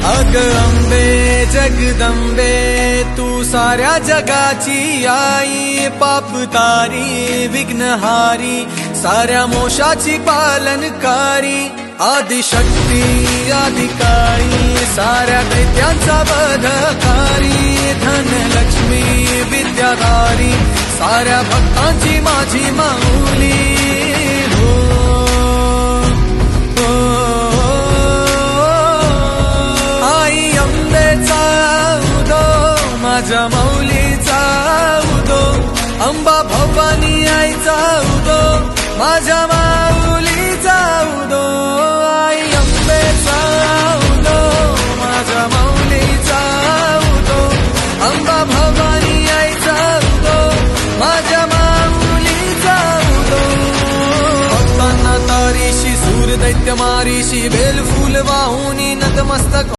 अग अंबे जगदंबे तू साऱ्या जगाची आई, पाप तारी विघ्नहारी साऱ्या मोशाची पालनकारी, आदिशक्ती आदिकाळी साऱ्या दैत्यांचा वधकारी, धनलक्ष्मी विद्याधारी साऱ्या भक्तांची माझी माऊली। माझ्या माऊलीचा उदो, अंबा भवानी आईचा उदो, माझ्या माऊलीचा उदो, आई अंबेचा उदो, माझ्या माऊलीचा उदो, अंबा भवानी आईचा उदो, माझ्या माऊलीचा उदो। भक्तांना तारीशी सूर दैत्य मारीशी, बेल फूल वाहुनी नतमस्तक